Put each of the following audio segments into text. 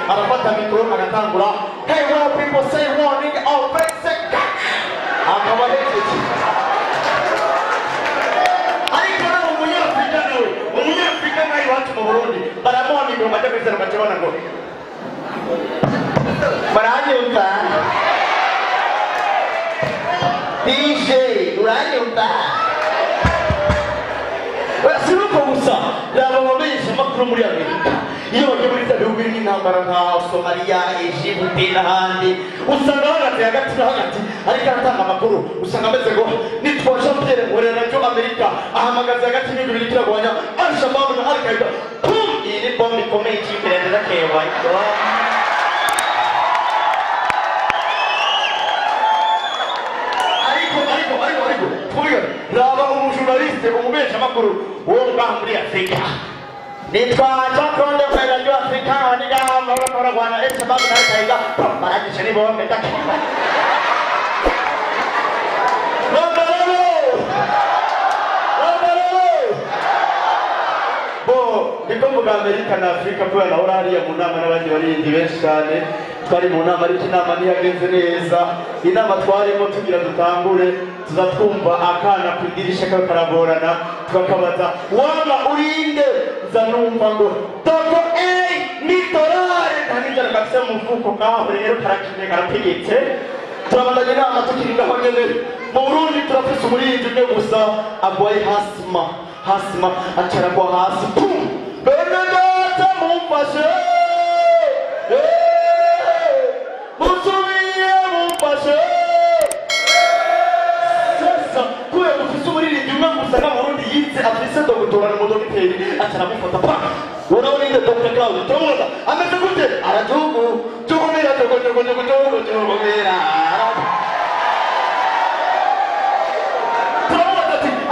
Arafata mikro agatangura. Hey, well, people say warning, oh, basic. Akabaleti. Alikana umunyafrika nawe. Umunyafrika nawe watu mu Burundi. Baramuha mikro matakisera bakibona ngo. Baranyumva. DJ, uranyumva. Sinuko gusa yaba babesha makuru muri Amerika. Iyo bagiye muri za bihugu birimo intambara nka Somalia, Egypt n'ahandi usanga hagati na hagati ariko aratanga amakuru usanga ameze ngo nitwa Jean Pierre Morera cyo Amerika ahamagaza hagati y'ibintu biri kiragwanya Al-Shabaab na Al-Qaeda. Iyi ni bombe ikomeye cy'imbere ndakewa. Ariko twiga raba umujurnaliste umubesha makuru wo muri Afrika. Nitwa Chakonde kwa radio Afrika waniga mara bwana Al-Shabaab na Al-Qaeda baraje chini bombe takima. Ndikumbuka Amerika na Afrika kwa na urari ya munama n'abandi barindi benshi cyane twari mu nama ariko inama ntiyagenze neza inama twarimo tugira dutangure tuzatwumva akana kwidirisha kakaraborana twakabaza wala urinde zanumva ngo toko ni torare ntanijara bakse mu mfuko kaho rero karakine karategetse turabandanya inama tukirinda ho nyene mu Burundi turafise umurinzi umwe gusa agwaye hasima acara kwa hasi Benedata mumfashe musubiye mumfashe sasa kuye mufise umuririmbyi umwe gusa na Burundi yitse afise dogotora mu dogiteri ataramufata pa urabona inde Dr. Claude tumuza ameze gute arajugu tugumira tugumira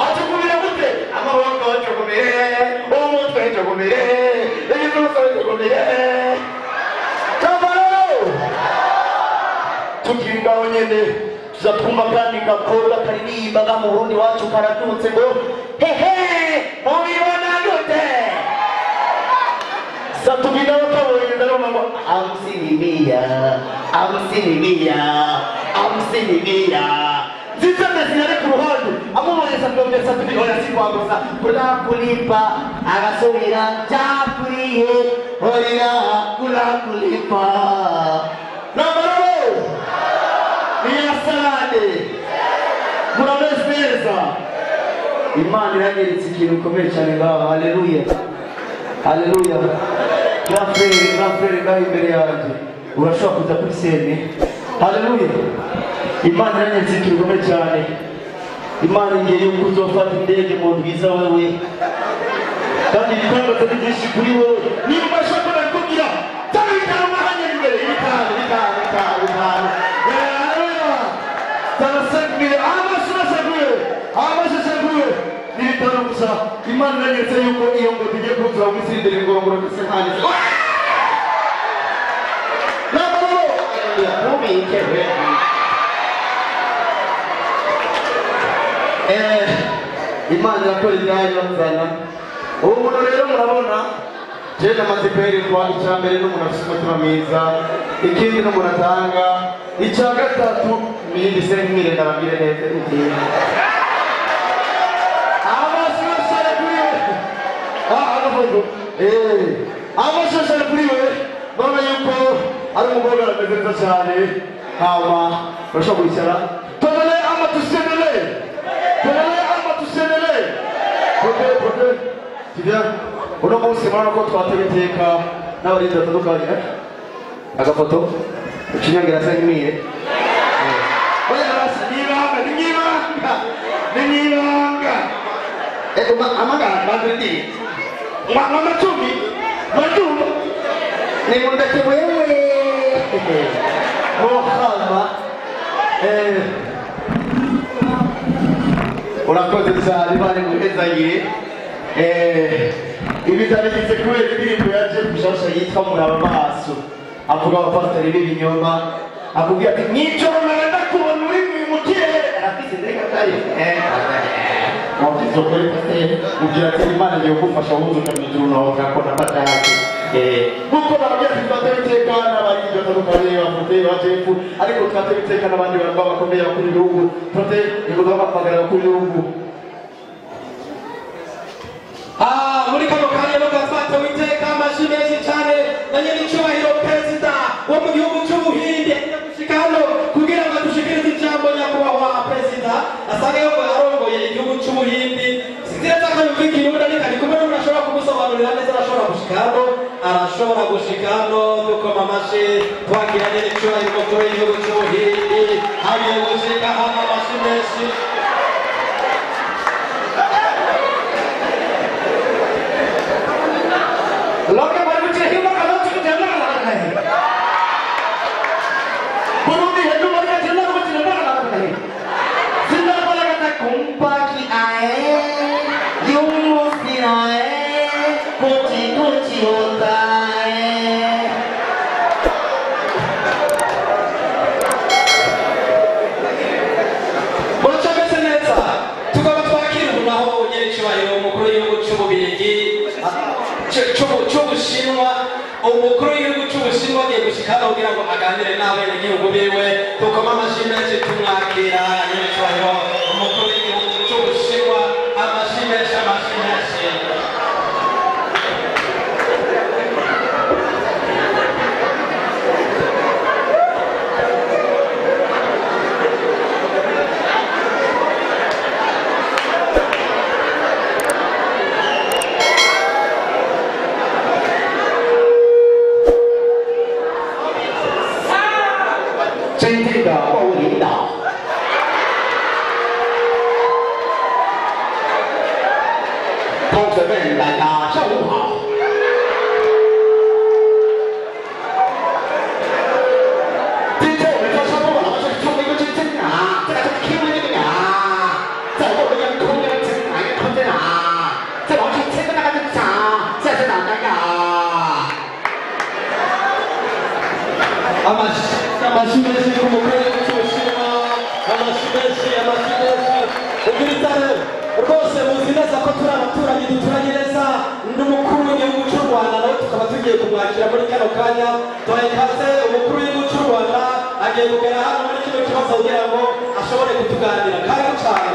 atugumira gute amaboko tugumira umutwe tugumira tukiringaho nyene tuzatwumva kandi gakora karirimbaga mu Burundi wacu karabyutse ngo hehe mubibona gute satubinaho kabonye ndaroma ngo amsinimia zitende zinare ku ruhande amubonye satubinaho yasikwagusa kulakulipa agasubira cyakuriye horira kulakulipa nabarabo niyasalade murabeseza Imana irageretse ikintu ukomeye cyane ngaho haleluya grafere ngaho imbere yanjye urashobora kuza kuri sene haleluya Imana irageretse ikintu ukomeye cyane Imana ngiye yuko uzofata indege mu bwiza wewe kandi ibitangaza byinshi kuri wowe niba ushaka kubwira tabikara mahanye imbere y'itanu Tanasengire amashasaguye nibitaro gusa Imana irageretse yuko iyo ngo tugiye kuza umusindire ngorongoro ndetse hanze nabaro yumikewe Imana yakora ibyayo nzana ubu rero murabona je namaze kwerekwa icyambere n'umuntu afite umutima mwiza ikindi n'umuntu atanga icya gatatu n'indi se nkire nababwire neza igihe amashashara kuri we amashashara kuri we baba yuko ari umugore arameze neza cyane hama urashobora kwicara tonale amatusenele Pote Tidia uno munsi mwana ko twategeka n'abarinzi batandukanye agafoto ukinyangira sa imire oya basi nibanga amagara bandindi mama chumi majumba ni mundake wewe Muhama urakoze cyane bari guheza ye ibitanigize kubera indirimbo yaje gushasha yitwa Muraba Amaso avuga abapasiteri b'ibinyoma akubwira ati mw'ijoro narenda kubona uri mu kirere arafite ndeka kari mwabyizokore pasiteri ubwira ati Imana ngiye kugufasha wuzuka mu ijuru nawe ukakona pataki kuko nababwira ati twatera itekana abarinzi batandukanye bafite bajefu ariko twatera itekana abandi baramba bakomeye bakuru igihugu tute ingoga bapagara bakuru igihugu muri kano kanya no gatwate witeka amashi menshi cyane na nyiricyubahiro perezida wo mu gihugu cy'ubuhinde gushika hano kugira ngo dushikirize ijambo nyakubahwa perezida asange yo arongoye igihugu cy'ubuhinde sinzira cyakayumvikira ubundi ariko ari kumwe n'umuntu ashobora kumusobanurira neza arashobora gushika hano dukoma amashi twagira nyiricyubahiro umukuru w'igihugu cy'ubuhinde hagiye gushika hano amashi menshi Loke baru cerita kalau cerita nak lagi. Baru ni hendak mereka cerita kalau cerita nak lagi. Cerita pada kata kumpaki ae, yumus dinae, kuci otae. Bocah besenetsa, tukaba twakira unaho nyiricyubahiro umukuru w'igihugu cy'Ububiligi. Cy'Ubushinwa umukuru w'igihugu cy'Ubushinwa agiye gushika hano kugira ngo aganire n'abenegihugu biwe dukoma amashi menshi tumwakira nyiricyubahiro umukuru w'igihugu cy'Ubushinwa amashi menshi真正的国务领导，同学们，大家下午好。今天我们在上播老师唱了一个真正啊，这个是 Q 那个啊，在我们的空间真哪个空间啊，在往上切个那个真啥，这是哪个呀？amashi menshi umukuru w'igihugu cy'Ubushinwa amashi menshi ubwirizane rwose muzi neza ko turi abaturanyi duturanye neza n'umukuru w'igihugu cy'u Rwanda nawe tukaba tugiye kumwakira muri kano kanya tuhaye ikaze umukuru w'igihugu cy'u Rwanda agiye kugera hano muri kino kibazo kugira ngo ashobore kutuganira kandi cyane